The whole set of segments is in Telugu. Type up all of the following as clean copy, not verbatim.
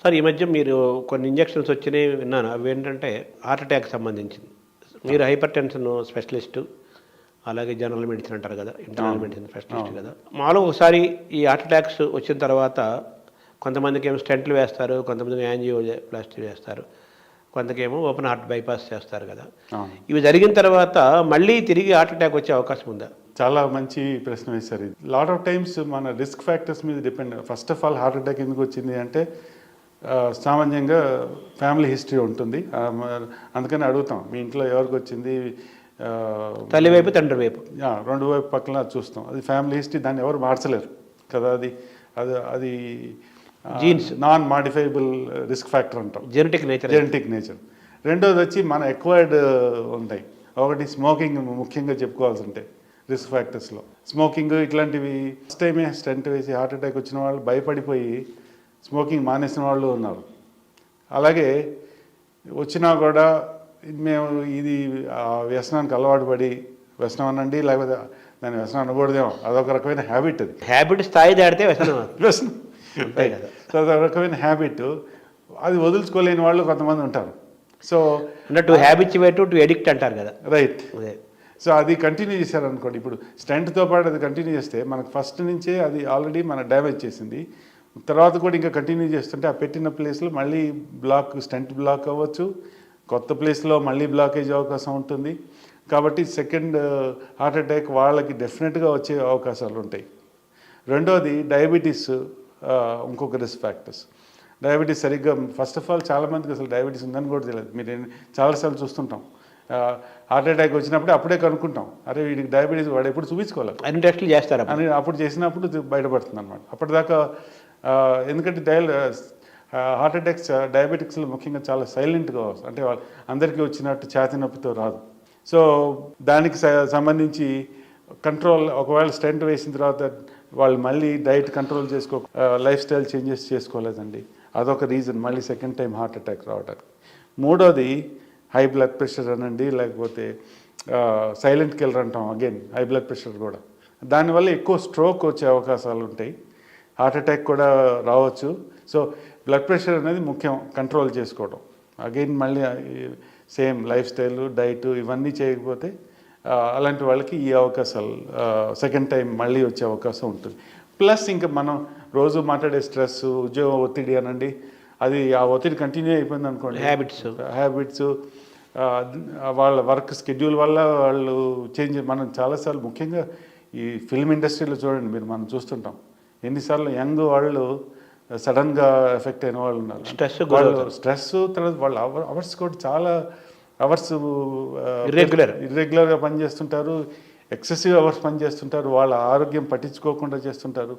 సార్ ఈ మధ్య మీరు కొన్ని ఇంజెక్షన్స్ వచ్చినాయి విన్నాను. అవి ఏంటంటే హార్ట్ అటాక్ సంబంధించింది. మీరు హైపర్ టెన్షన్ స్పెషలిస్టు, అలాగే జనరల్ మెడిసిన్ అంటారు కదా, ఇంటర్నల్ మెడిసిన్ స్పెషలిస్ట్ కదా. మామూలుగా ఒకసారి ఈ హార్ట్ అటాక్స్ వచ్చిన తర్వాత కొంతమందికి ఏమో స్టెంట్లు వేస్తారు, కొంతమందికి యాంజియోప్లాస్టీ వేస్తారు, కొంతకేమో ఓపెన్ హార్ట్ బైపాస్ చేస్తారు కదా. ఇవి జరిగిన తర్వాత మళ్ళీ తిరిగి హార్ట్ అటాక్ వచ్చే అవకాశం ఉందా? చాలా మంచి ప్రశ్న వేశారు. ఇది లాట్ ఆఫ్ టైమ్స్ మన రిస్క్ ఫ్యాక్టర్స్ మీద depend. First of all heart attack ఎందుకు వచ్చింది అంటే సామాన్యంగా ఫ్యామిలీ హిస్టరీ ఉంటుంది. అందుకని అడుగుతాం, మీ ఇంట్లో ఎవరికి వచ్చింది, తల్లి వైపు తండ్రి వైపు, రెండు వైపు పక్కన చూస్తాం. అది ఫ్యామిలీ హిస్టరీ, దాన్ని ఎవరు మార్చలేరు కదా. అది అది అది jeans, non modifiable risk factor అంటాం, జెనెటిక్ నేచర్. రెండోది వచ్చి మన ఎక్వైర్డ్ ఉంటాయి. ఒకటి స్మోకింగ్, ముఖ్యంగా చెప్పుకోవాల్సి ఉంటాయి రిస్క్ ఫ్యాక్టర్స్లో. స్మోకింగ్ ఇట్లాంటివి. ఫస్ట్ టైమే స్టెంట్ వేసి హార్ట్ అటాక్ వచ్చిన వాళ్ళు భయపడిపోయి స్మోకింగ్ మానేసిన వాళ్ళు ఉన్నారు. అలాగే వచ్చినా కూడా మేము ఇది వ్యసనానికి అలవాటు పడి, వ్యసనం అనండి లేకపోతే దాని వ్యసనం అనకూడదేమో, అదొక రకమైన హ్యాబిట్. అది హ్యాబిట్ స్థాయి దాడితే వ్యసనం అంతే కదా. సో అదొక రకమైన హ్యాబిట్. అది వదులుచుకోలేని వాళ్ళు కొంతమంది ఉంటారు. సో అంటే టు హ్యాబిచువేట్ టు ఎడిక్ట్ అంటారు కదా. రైట్. సో అది కంటిన్యూ చేశారనుకోండి, ఇప్పుడు స్టెంట్తో పాటు అది కంటిన్యూ చేస్తే మనకు ఫస్ట్ నుంచే అది ఆల్రెడీ మన డ్యామేజ్ చేసింది. తర్వాత కూడా ఇంకా కంటిన్యూ చేస్తుంటే ఆ పెట్టిన ప్లేస్లో మళ్ళీ స్టెంట్ బ్లాక్ అవ్వచ్చు, కొత్త ప్లేస్లో మళ్ళీ బ్లాకేజ్ అవకాశం ఉంటుంది. కాబట్టి సెకండ్ హార్ట్ అటాక్ వాళ్ళకి డెఫినెట్గా వచ్చే అవకాశాలు ఉంటాయి. రెండోది డయాబెటీస్, ఇంకొక రిస్క్ ఫ్యాక్టర్స్. డయాబెటీస్ సరిగ్గా, ఫస్ట్ ఆఫ్ ఆల్ చాలామందికి అసలు డయాబెటీస్ ఉందని కూడా తెలియదు. మీరు చాలాసార్లు చూస్తుంటాం, హార్ట్ అటాక్ వచ్చినప్పుడే అప్పుడే కనుక్కుంటాం, అరే వీడికి డయాబెటీస్, వాడు ఎప్పుడు చూపించుకోవాలి, అన్ని టెస్టులు చేస్తారు అని అప్పుడు చేసినప్పుడు బయటపడుతుంది అనమాట. అప్పటిదాకా ఎందుకంటే హార్ట్ అటాక్స్ డయాబెటిక్స్లో ముఖ్యంగా చాలా సైలెంట్గా వస్తుంది. అంటే అందరికీ వచ్చినట్టు ఛాతీ నొప్పితో రాదు. సో దానికి సంబంధించి కంట్రోల్, ఒకవేళ స్టెంట్ వేసిన తర్వాత వాళ్ళు మళ్ళీ diet control lifestyle changes చేసుకోలేదండి, అదొక రీజన్ మళ్ళీ సెకండ్ టైం హార్ట్ అటాక్ రావడానికి. మూడోది హై బ్లడ్ ప్రెషర్ అనండి, లేకపోతే సైలెంట్ కిల్లర్ అంటాం, అగైన్ హై బ్లడ్ ప్రెషర్ కూడా. దానివల్ల ఎక్కువ స్ట్రోక్ వచ్చే అవకాశాలు ఉంటాయి, హార్ట్ అటాక్ కూడా రావచ్చు. సో బ్లడ్ ప్రెషర్ అనేది ముఖ్యం కంట్రోల్ చేసుకోవడం. అగైన్ మళ్ళీ సేమ్ లైఫ్ స్టైల్, డైట్ ఇవన్నీ చేయకపోతే అలాంటి వాళ్ళకి ఈ అవకాశాలు సెకండ్ టైం మళ్ళీ వచ్చే అవకాశం ఉంటుంది. ప్లస్ ఇంకా మనం రోజు మాట్లాడే స్ట్రెస్, ఉద్యోగ ఒత్తిడి అనండి, అది ఆ ఒత్తిడి కంటిన్యూ అయిపోయింది అనుకోండి, హ్యాబిట్స్ వాళ్ళ వర్క్ స్కెడ్యూల్ వల్ల వాళ్ళు మనం చాలాసార్లు ముఖ్యంగా ఈ ఫిల్మ్ ఇండస్ట్రీలో చూడండి, మనం చూస్తుంటాం ఎన్నిసార్లు యంగ్ వాళ్ళు సడన్గా ఎఫెక్ట్ అయిన వాళ్ళు ఉన్నారు. స్ట్రెస్ తర్వాత వాళ్ళ అవర్స్ కూడా చాలా అవర్స్ ఇర్రెగ్యులర్గా పనిచేస్తుంటారు, ఎక్సెసివ్ అవర్స్ పనిచేస్తుంటారు, వాళ్ళ ఆరోగ్యం పట్టించుకోకుండా చేస్తుంటారు.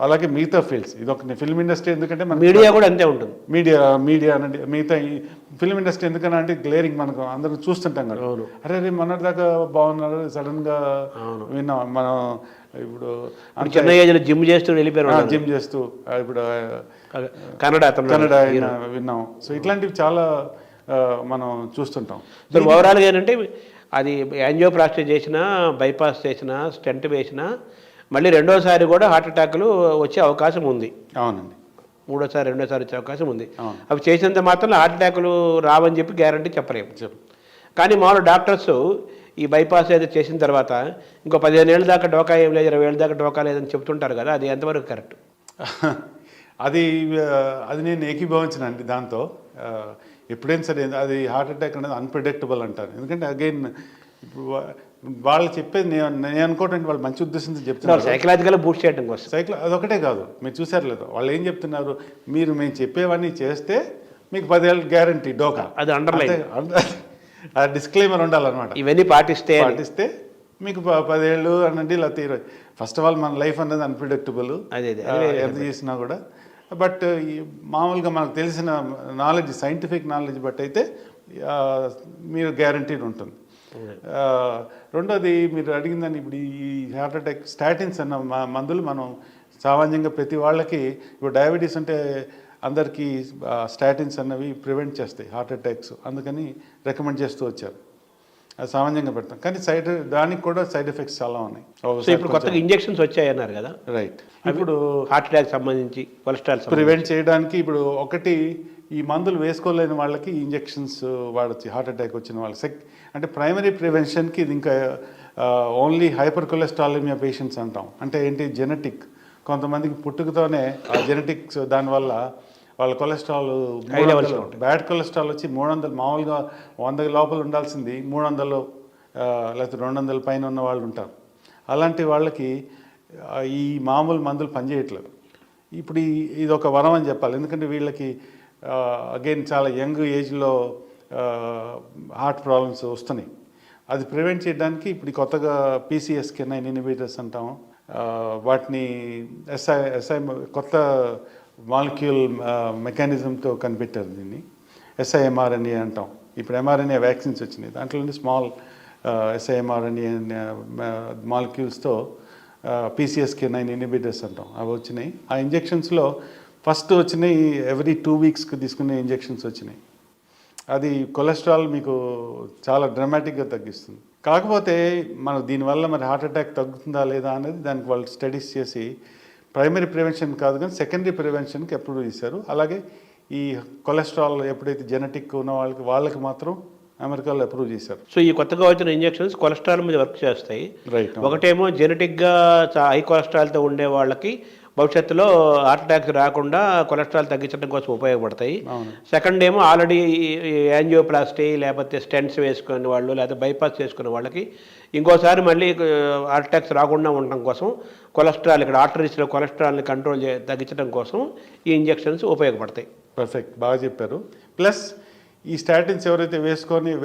అలాగే మిగతా ఫీల్డ్స్, ఇది ఒక ఫిల్మ్ ఇండస్ట్రీ ఎందుకంటే మన మీడియా కూడా అంతే ఉంటుంది. మీడియా అనండి, మిగతా ఈ ఫిల్మ్ ఇండస్ట్రీ ఎందుకన్నా అంటే గ్లేరింగ్ మనకు అందరం చూస్తుంటాం కదా. అరే మొన్నటిదాకా బాగున్నారు, సడన్గా విన్నాం మనం. ఇప్పుడు చిన్న ఏజ్లో జిమ్ చేస్తూ వెళ్ళిపోయారు, జిమ్ చేస్తూ ఇప్పుడు కన్నడ విన్నాం. సో ఇట్లాంటివి చాలా మనం చూస్తుంటాం. సో ఓవరాల్గా ఏంటంటే అది యాంజియోప్లాస్టీ చేసినా, బైపాస్ చేసినా, స్టెంట్ వేసినా మళ్ళీ రెండోసారి కూడా హార్ట్ అటాక్లు వచ్చే అవకాశం ఉంది. అవునండి. రెండోసారి వచ్చే అవకాశం ఉంది. అవి చేసినంత మాత్రం హార్ట్ అటాక్లు రావని చెప్పి గ్యారంటీ చెప్పలేము. కానీ మామూలు డాక్టర్స్ ఈ బైపాస్ ఏదో చేసిన తర్వాత ఇంకో 15 ఏళ్ళ దాకా డోకా ఏం లేదు, 20 ఏళ్ళ దాకా డోకా లేదని చెప్తుంటారు కదా, అది ఎంతవరకు కరెక్ట్? అది నేను ఏకీభవించనండి దాంతో. ఎప్పుడైనా సరే అది హార్ట్ అటాక్ అనేది అన్ప్రిడిక్టబుల్ అంటారు. ఎందుకంటే అగైన్ ఇప్పుడు వాళ్ళు చెప్పేది నేను అనుకోవటానికి వాళ్ళు మంచి ఉద్దేశంతో చెప్తున్నారు, సైకలాజికల్గా బూస్ట్ చేయడం కోసం. అదొకటే కాదు, మీరు చూసారు లేదు, వాళ్ళు ఏం చెప్తున్నారు, మేము చెప్పేవన్నీ చేస్తే మీకు 10 ఏళ్ళు గ్యారంటీ డోకా. అది అండర్లైన్, ఆ డిస్క్లైమర్ ఉండాలన్నమాట. ఇవన్నీ పాటిస్తే మీకు 10 ఏళ్ళు అనండి, లేకపోతే 20. ఫస్ట్ ఆఫ్ ఆల్ మన లైఫ్ అనేది అన్ప్రిడిక్టబుల్, ఎంత చేసినా కూడా. బట్ మామూలుగా మనకు తెలిసిన నాలెడ్జ్, సైంటిఫిక్ నాలెడ్జ్ బట్టి అయితే మీరు గ్యారంటీడ్ ఉంటుంది. రెండోది మీరు అడిగిందని, ఇప్పుడు ఈ హార్ట్ అటాక్ స్టాటిన్స్ అన్న మందులు మనం సామాన్యంగా ప్రతి వాళ్ళకి, ఇప్పుడు డయాబెటీస్ అంటే అందరికీ స్టాటిన్స్ అన్నవి ప్రివెంట్ చేస్తాయి హార్ట్ అటాక్స్, అందుకని రికమెండ్ చేస్తూ వచ్చారు. అది సామాన్యంగా పెడతాం, కానీ దానికి కూడా సైడ్ ఎఫెక్ట్స్ చాలా ఉన్నాయి. సో ఇప్పుడు కొత్తగా ఇంజెక్షన్స్ వచ్చాయన్నారు కదా, రైట్. ఇప్పుడు హార్ట్ అటాక్ సంబంధించి, కొలెస్ట్రాల్ ప్రివెంట్ చేయడానికి ఇప్పుడు ఒకటి, ఈ మందులు వేసుకోలేని వాళ్ళకి ఇంజెక్షన్స్ వాడచ్చు, హార్ట్ అటాక్ వచ్చిన వాళ్ళకి. అంటే ప్రైమరీ ప్రివెన్షన్కి ఇది ఇంకా ఓన్లీ హైపర్ కొలెస్ట్రాలిమియా పేషెంట్స్ అంటాం. అంటే ఏంటి, జెనెటిక్. కొంతమందికి పుట్టుకతోనే ఆ జెనెటిక్స్ దానివల్ల వాళ్ళ కొలెస్ట్రాల్ బ్యాడ్ కొలెస్ట్రాల్ వచ్చి 300, మామూలుగా 100 లోపల ఉండాల్సింది 300 లేకపోతే 200 పైన ఉన్న వాళ్ళు ఉంటారు. అలాంటి వాళ్ళకి ఈ మామూలు మందులు పనిచేయట్లేదు. ఇప్పుడు ఇది ఒక వరం అని చెప్పాలి, ఎందుకంటే వీళ్ళకి అగైన్ చాలా యంగ్ ఏజ్లో హార్ట్ ప్రాబ్లమ్స్ వస్తున్నాయి. అది ప్రివెంట్ చేయడానికి ఇప్పుడు కొత్తగా PCSK9 ఇన్హిబిటర్స్ అంటాము, వాటిని ఎస్ఐ కొత్త మాలిక్యూల్ మెకానిజంతో కనిపెట్టారు. దీన్ని SIMRNA అంటాం. ఇప్పుడు mRNA వ్యాక్సిన్స్ వచ్చినాయి, దాంట్లో స్మాల్ SIMRNA మాలిక్యూల్స్తో PCSK9 ఇన్హిబిటర్స్ అంటాం, అవి వచ్చినాయి. ఆ ఇంజెక్షన్స్లో ఫస్ట్ వచ్చినాయి ఎవ్రీ 2 వీక్స్కి తీసుకునే ఇంజెక్షన్స్ వచ్చినాయి. అది కొలెస్ట్రాల్ మీకు చాలా డ్రామాటిక్గా తగ్గిస్తుంది. కాకపోతే మనం దీనివల్ల మరి హార్ట్ అటాక్ తగ్గుతుందా లేదా అనేది దానికి వాళ్ళు స్టడీస్ చేసి ప్రైమరీ ప్రివెన్షన్ కాదు కానీ సెకండరీ ప్రివెన్షన్కి అప్రూవ్ చేశారు. అలాగే ఈ కొలెస్ట్రాల్ ఎప్పుడైతే జెనెటిక్ ఉన్న వాళ్ళకి మాత్రం అమెరికాలో అప్రూవ్ చేశారు. సో ఈ కొత్తగా వచ్చిన ఇంజెక్షన్స్ కొలెస్ట్రాల్ మీద వర్క్ చేస్తాయి. రైట్. ఒకటేమో జెనెటిక్గా హై కొలెస్ట్రాల్తో ఉండే వాళ్ళకి భవిష్యత్తులో హార్ట్ అటాక్స్ రాకుండా కొలెస్ట్రాల్ తగ్గించడం కోసం ఉపయోగపడతాయి. సెకండ్ ఏమో ఆల్రెడీ యాంజియోప్లాస్టీ లేకపోతే స్టెంట్స్ వేసుకునే వాళ్ళు లేకపోతే బైపాస్ చేసుకునే వాళ్ళకి ఇంకోసారి మళ్ళీ హార్ట్ అటాక్స్ రాకుండా ఉండడం కోసం కొలెస్ట్రాల్, ఇక్కడ ఆర్టరీస్లో కొలెస్ట్రాల్ని కంట్రోల్ తగ్గించడం కోసం ఈ ఇంజెక్షన్స్ ఉపయోగపడతాయి. పర్ఫెక్ట్, బాగా చెప్పారు. ప్లస్ ఈ స్టాటిన్స్ ఎవరైతే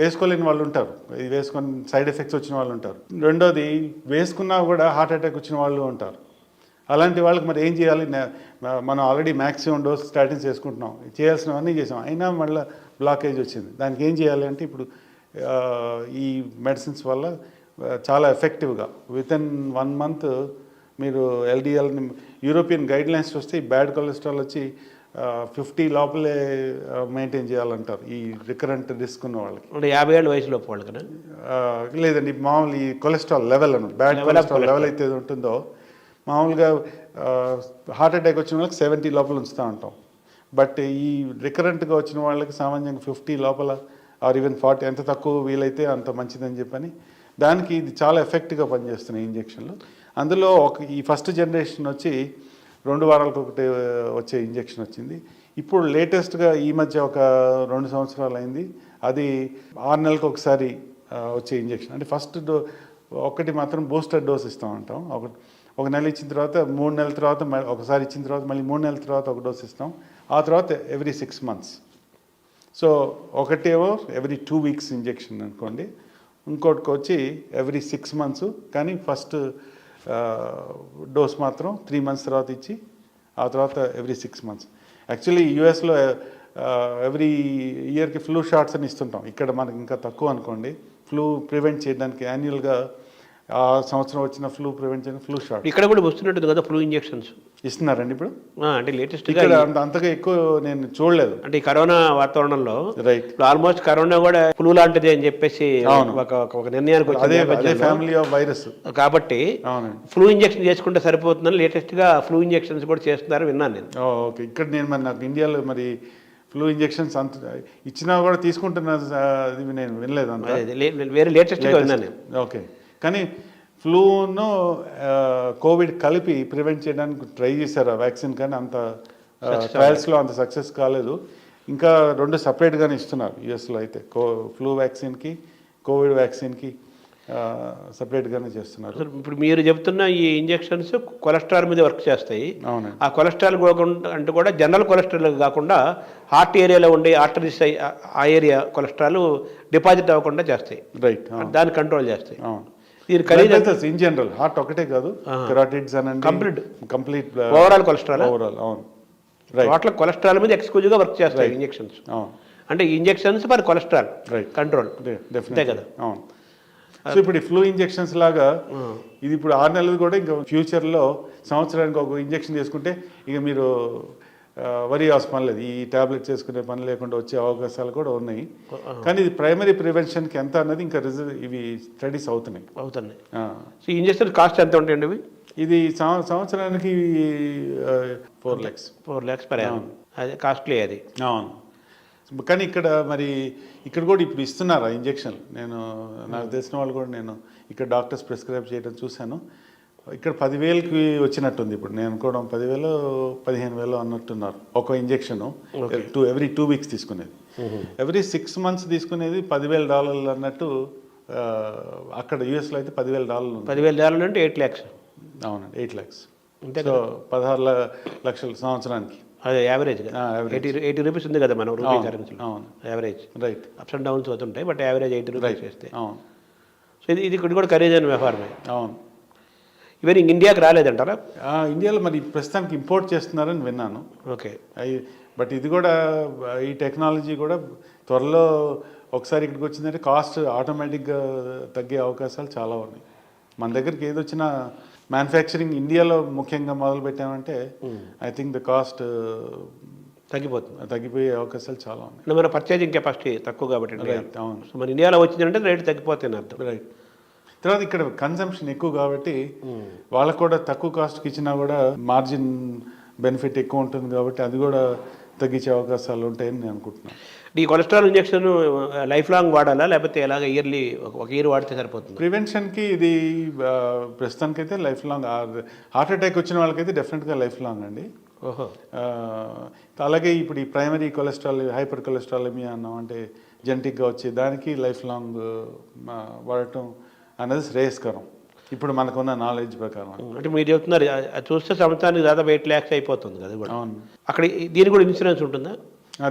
వేసుకోలేని వాళ్ళు ఉంటారు, ఇది వేసుకొని సైడ్ ఎఫెక్ట్స్ వచ్చిన వాళ్ళు ఉంటారు. రెండోది వేసుకున్నా కూడా హార్ట్ అటాక్ వచ్చిన వాళ్ళు ఉంటారు. అలాంటి వాళ్ళకి మరి ఏం చేయాలి? మనం ఆల్రెడీ మ్యాక్సిమం డోస్ స్టాటిన్స్ వేసుకుంటున్నాం, చేయాల్సినవన్నీ చేసాం, అయినా మళ్ళీ బ్లాకేజ్ వచ్చింది. దానికి ఏం చేయాలి అంటే ఇప్పుడు ఈ మెడిసిన్స్ వల్ల చాలా ఎఫెక్టివ్గా వితిన్ 1 month మీరు LDLని యూరోపియన్ గైడ్లైన్స్ వస్తే ఈ బ్యాడ్ కొలెస్ట్రాల్ వచ్చి 50 లోపలే మెయింటైన్ చేయాలంటారు ఈ రికరెంట్ రిస్క్ ఉన్న వాళ్ళకి. అంటే 50 ఏళ్ళ వయసులో వాళ్ళకి లేదండి, మామూలు ఈ కొలెస్ట్రాల్ లెవెల్ అన్నమాట, బ్యాడ్ కొలెస్ట్రాల్ లెవెల్ అయితే ఉంటుందో మామూలుగా హార్ట్ అటాక్ వచ్చిన వాళ్ళకి 70 లోపల ఉంచుతూ ఉంటాం. బట్ ఈ రికరెంట్గా వచ్చిన వాళ్ళకి సామాన్యంగా 50 లోపల ఆర్ ఈవెన్ 40, ఎంత తక్కువ వీలైతే అంత మంచిదని చెప్పని దానికి ఇది చాలా ఎఫెక్ట్గా పనిచేస్తున్నాయి ఇంజెక్షన్లు. అందులో ఈ ఫస్ట్ జనరేషన్ వచ్చి 2 వారాలకు ఒకటి వచ్చే ఇంజెక్షన్ వచ్చింది. ఇప్పుడు లేటెస్ట్గా ఈ మధ్య ఒక 2 సంవత్సరాలు అయింది, అది 6 నెలలకు ఒకసారి వచ్చే ఇంజెక్షన్. అంటే ఫస్ట్ ఒకటి మాత్రం బూస్టర్ డోస్ ఇస్తూ ఉంటాం, ఒక నెల ఇచ్చిన తర్వాత 3 నెలల తర్వాత ఒకసారి ఇచ్చిన తర్వాత మళ్ళీ 3 నెలల తర్వాత ఒక డోస్ ఇస్తాం, ఆ తర్వాత ఎవ్రీ 6 months. సో ఒకటేమో ఎవ్రీ 2 weeks ఇంజెక్షన్ అనుకోండి, ఇంకోటికి వచ్చి ఎవ్రీ 6 months, కానీ ఫస్ట్ డోస్ మాత్రం 3 months తర్వాత ఇచ్చి ఆ తర్వాత ఎవ్రీ 6 months. యాక్చువల్లీ యూఎస్లో ఎవ్రీ ఇయర్కి ఫ్లూ షాట్స్ అని ఇస్తుంటాం, ఇక్కడ మనకి ఇంకా తక్కువ అనుకోండి. ఫ్లూ ప్రివెంట్ చేయడానికి యాన్యువల్గా ఆ సంవత్సరం వచ్చిన ఫ్లూ ప్రివెంట్ చేయడానికి ఫ్లూ షాట్ ఇక్కడ కూడా వస్తున్నట్టుంది కదా, ఫ్లూ ఇంజెక్షన్స్ ఇస్తున్నారండి ఇప్పుడు. అంటే లేటెస్ట్ ఇక్కడ అంతగా ఎక్కువ నేను చూడలేదు. అంటే ఈ కరోనా వాతావరణంలో రైట్, ఆల్మోస్ట్ కరోనా కూడా ఫ్లూ లాంటిది అని చెప్పేసి ఒక నిర్ణయానికి వచ్చింది, ఫ్యామిలీ ఆఫ్ వైరస్ కాబట్టి ఫ్లూ ఇంజెక్షన్ చేసుకుంటే సరిపోతుందని లేటెస్ట్ గా ఫ్లూ ఇంజెక్షన్స్ కూడా చేస్తున్నారు విన్నాను నేను. ఓకే, ఇక్కడ నేను మరి నాకు ఇండియాలో మరి ఫ్లూ ఇంజెక్షన్స్ అంత ఇచ్చినా కూడా తీసుకుంటున్నా నేను వినలేదు, అంత వేరే లేటెస్ట్గా విన్నాను నేను. ఓకే, కానీ ఫ్లూను కోవిడ్ కలిపి ప్రివెంట్ చేయడానికి ట్రై చేశారు ఆ వ్యాక్సిన్, కానీ అంత ట్రయల్స్లో అంత సక్సెస్ కాలేదు. ఇంకా 2 సపరేట్గానే ఇస్తున్నారు యూఎస్లో అయితే, ఫ్లూ వ్యాక్సిన్కి కోవిడ్ వ్యాక్సిన్కి సపరేట్గానే చేస్తున్నారు. ఇప్పుడు మీరు చెప్తున్న ఈ ఇంజెక్షన్స్ కొలెస్ట్రాల్ మీద వర్క్ చేస్తాయి. అవునండి. ఆ కొలెస్ట్రాల్ అంటే కూడా జనరల్ కొలెస్ట్రాల్ కాకుండా హార్ట్ ఏరియాలో ఉండే ఆర్టరీస్ ఆ ఏరియా కొలెస్ట్రాల్ డిపాజిట్ అవ్వకుండా చేస్తాయి. రైట్, దాన్ని కంట్రోల్ చేస్తాయి. అవును, ఇన్ జనరల్ హార్ట్ ఒకటే కాదు, కెరాటిడ్స్ అనండి, కంప్లీట్ ఓవరాల్ కొలెస్ట్రాల్. అవును, వాటిలో కొలెస్ట్రాల్ మీద ఎక్స్క్లూజివ్గా వర్క్ చేస్తాయి ఇంజెక్షన్స్. అంటే ఇంజెక్షన్స్ ఫర్ కొలెస్ట్రాల్ కంట్రోల్ అంతే కదా. అవును. సో ఇప్పుడు ఈ ఫ్లూ ఇంజెక్షన్స్ లాగా ఇది ఇప్పుడు 6 నెలలు కూడా ఇంకా ఫ్యూచర్లో సంవత్సరానికి ఒక ఇంజెక్షన్ చేసుకుంటే ఇక మీరు వరి అవసరం పని లేదు, ఈ ట్యాబ్లెట్స్ చేసుకునే పని లేకుండా వచ్చే అవకాశాలు కూడా ఉన్నాయి. కానీ ఇది ప్రైమరీ ప్రివెన్షన్కి ఎంత అన్నది ఇంకా ఇవి స్టడీస్ అవుతున్నాయి. సో ఈ ఇంజక్షన్ కాస్ట్ ఎంత ఉంటాయండి ఇవి? ఇది సంవత్సరానికి 4 lakhs. 4 lakhs per annum. అదే కాస్ట్లీ అది. అవును. కానీ ఇక్కడ కూడా ఇప్పుడు ఇస్తున్నారు ఆ ఇంజెక్షన్. నాకు తెలిసిన వాళ్ళు కూడా నేను ఇక్కడ డాక్టర్స్ ప్రిస్క్రైబ్ చేయడం చూశాను. ఇక్కడ 10,000కి వచ్చినట్టుంది. ఇప్పుడు నేను అనుకోవడం 10,000 15,000 అన్నట్టున్నారు ఒక ఇంజెక్షన్. ఎవ్రీ 2 weeks తీసుకునేది, ఎవ్రీ 6 months తీసుకునేది $10,000 అన్నట్టు. అక్కడ యూఎస్లో అయితే $10,000. $10,000 అంటే 8 lakhs. అవునండి, 8 lakhs. సో 16 లక్షలు సంవత్సరానికి. అదే యావరేజ్ 80 రూపీస్ ఉంది కదా మనం రూపీ కరెన్సీలో. అవును, average. Right. Ups and downs అవుతుంటాయి, బట్ యావరేజ్ 80 రూపీస్ చేస్తే. అవును. సో ఇది కూడా ఖరీదైన వ్యవహారమే. అవును. ఇవన్నీ ఇండియాకి రాలేదంటారా? ఇండియాలో మరి ప్రస్తుతానికి ఇంపోర్ట్ చేస్తున్నారని విన్నాను. ఓకే. బట్ ఇది కూడా, ఈ టెక్నాలజీ కూడా త్వరలో ఒకసారి ఇక్కడికి వచ్చిందంటే కాస్ట్ ఆటోమేటిక్గా తగ్గే అవకాశాలు చాలా ఉన్నాయి. మన దగ్గరికి ఏది వచ్చినా మ్యానుఫ్యాక్చరింగ్ ఇండియాలో ముఖ్యంగా మొదలు పెట్టామంటే ఐ థింక్ ద కాస్ట్ తగ్గిపోయే అవకాశాలు చాలా ఉన్నాయి. మన పర్చేజింగ్ కెపాసిటీ తక్కువ కాబట్టి. రైట్. అవును. సో మన ఇండియాలో వచ్చిందంటే రేటు తగ్గిపోతుంది అర్థం. రైట్. తర్వాత ఇక్కడ కన్సంప్షన్ ఎక్కువ కాబట్టి వాళ్ళకు కూడా తక్కువ కాస్ట్కి ఇచ్చినా కూడా మార్జిన్ బెనిఫిట్ ఎక్కువ ఉంటుంది కాబట్టి అది కూడా తగ్గించే అవకాశాలు ఉంటాయని నేను అనుకుంటున్నాను. ఈ కొలెస్ట్రాల్ ఇంజెక్షన్ లైఫ్ లాంగ్ వాడాలా, లేకపోతే ఎలాగ ఇయర్లీ ఒక ఇయర్ వాడితే సరిపోతుంది? ప్రివెన్షన్కి ఇది ప్రస్తుతానికైతే లైఫ్ లాంగ్. హార్ట్ అటాక్ వచ్చిన వాళ్ళకైతే డెఫినెట్గా లైఫ్ లాంగ్ అండి. ఓహో. అలాగే ఇప్పుడు ఈ ప్రైమరీ కొలెస్ట్రాల్, హైపర్ కొలెస్ట్రాలమియా అన్నాం అంటే జెనెటిక్గా వచ్చే దానికి లైఫ్ లాంగ్ వాడటం అనేది శ్రేయస్కరం ఇప్పుడు మనకున్న నాలెడ్జ్ ప్రకారం. అంటే మీరు చెప్తున్నారు అది చూస్తే సంవత్సరానికి దాదాపు 8 lakhs అయిపోతుంది కదా కూడా. అవును. అక్కడ దీనికి కూడా ఇన్సూరెన్స్ ఉంటుందా?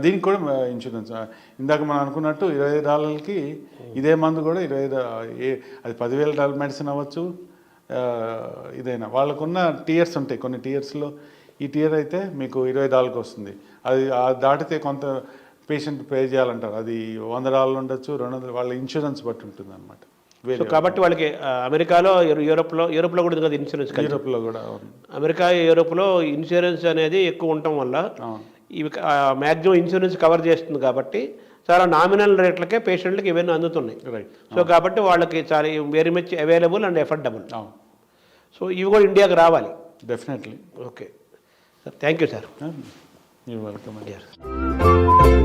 దీనికి కూడా ఇన్సూరెన్స్. ఇందాక మనం అనుకున్నట్టు $20కి ఇదే మందు కూడా అది $10,000 మెడిసిన్ అవ్వచ్చు. ఇదైనా వాళ్ళకున్న టియర్స్ ఉంటాయి, కొన్ని టియర్స్లో ఈ టియర్ అయితే మీకు $20కి వస్తుంది. అది దాటితే కొంత పేషెంట్ పే చేయాలంటారు. అది $100 ఉండొచ్చు, 200. వాళ్ళ ఇన్సూరెన్స్ బట్టి ఉంటుంది అనమాట. సో కాబట్టి వాళ్ళకి అమెరికాలో, యూరోప్లో కూడా కదా ఇన్సూరెన్స్. యూరోప్లో కూడా. అమెరికా, యూరోప్లో ఇన్సూరెన్స్ అనేది ఎక్కువ ఉండటం వల్ల ఇవి మ్యాక్సిమం ఇన్సూరెన్స్ కవర్ చేస్తుంది కాబట్టి చాలా నామినల్ రేట్లకే పేషెంట్లకి ఇవన్నీ అందుతున్నాయి. రైట్. సో కాబట్టి వాళ్ళకి చాలా very much available and affordable. So ఇవి కూడా ఇండియాకి రావాలి definitely. Okay sir, thank you sir. You welcome.